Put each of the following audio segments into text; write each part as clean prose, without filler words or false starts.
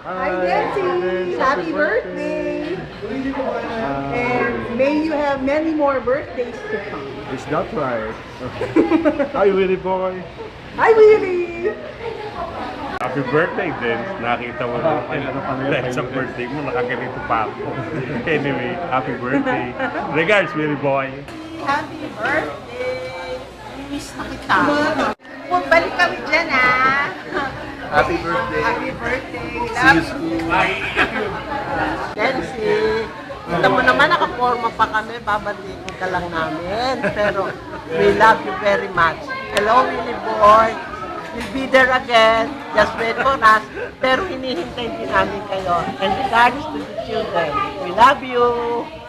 Hi, Nancy! Happy birthday! And may you have many more birthdays to come. Is that right? Hi, Willie boy. Hi, Willie! Happy birthday din. Nakita mo na dahil sa birthday mo, nakaganito pa ako. Anyway, happy birthday. Regards, Willie boy. Happy birthday! Miss na kita. Balik kami dyan, ha? Happy birthday. Happy birthday. See you soon. Nancy, kita mo naman, nakaporma pa kami, babalikin ka lang namin. Pero, we love you very much. Hello, Willie boy. We'll be there again. Just wait for us. Pero hinihintay din namin kayo. And regards to the children, we love you.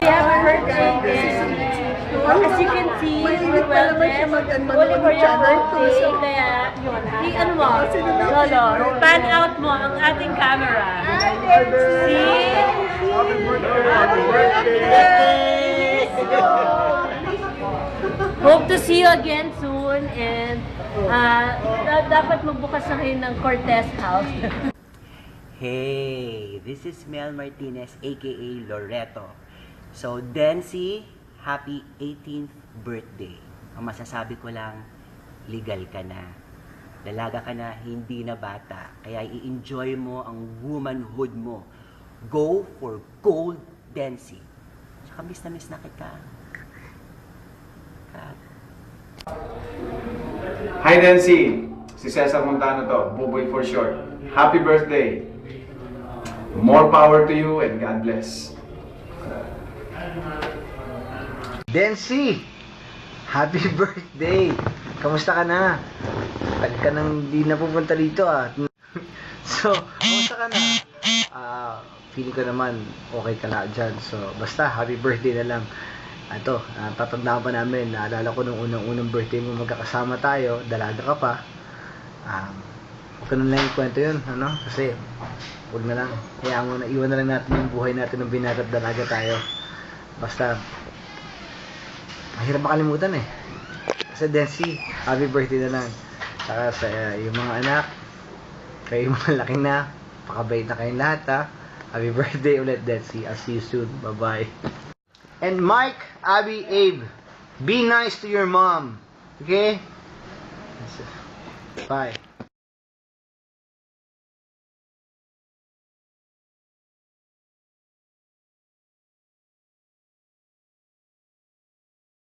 Happy birthday! As you can see, we're well dressed. Only for your birthday. Kaya, ano mo, Lolo, pan out mo ang ating camera. See? Hope to see you again soon. And dapat magbukas na kayo ng Cortez House. Hey, this is Mel Martinez, aka Loreto. So, Dency, happy 18th birthday. Ang masasabi ko lang, legal ka na. Dalaga ka na, hindi na bata. Kaya i-enjoy mo ang womanhood mo. Go for gold, Dency. Tsaka miss na kita. Kat. Hi Nancy! Si Cesar Montano to, Buboy for short. Happy birthday! More power to you and God bless. Dency! Happy birthday! Kamusta ka na? Pag ka nang di na pupunta dito So, kamusta ka na? Feeling ko naman okay ka na dyan. So, basta happy birthday na lang. Ito, tatandaan pa namin. Naalala ko nung unang birthday mo, magkakasama tayo. Dalaga ka pa. Huwag ka na lang ikwento yun. Kasi, huwag na lang. Kaya mo na, iwan na lang natin yung buhay natin ng binata at dalaga tayo. Basta, mahirap makalimutan eh. Kasi Dency, happy birthday na lang. Saka sa yung mga anak, kayo mga laki na, pakabait na kayong lahat Happy birthday ulit Dency. I'll see you soon. Bye-bye. And Mike, Abby, Abe, be nice to your mom. Okay? Bye.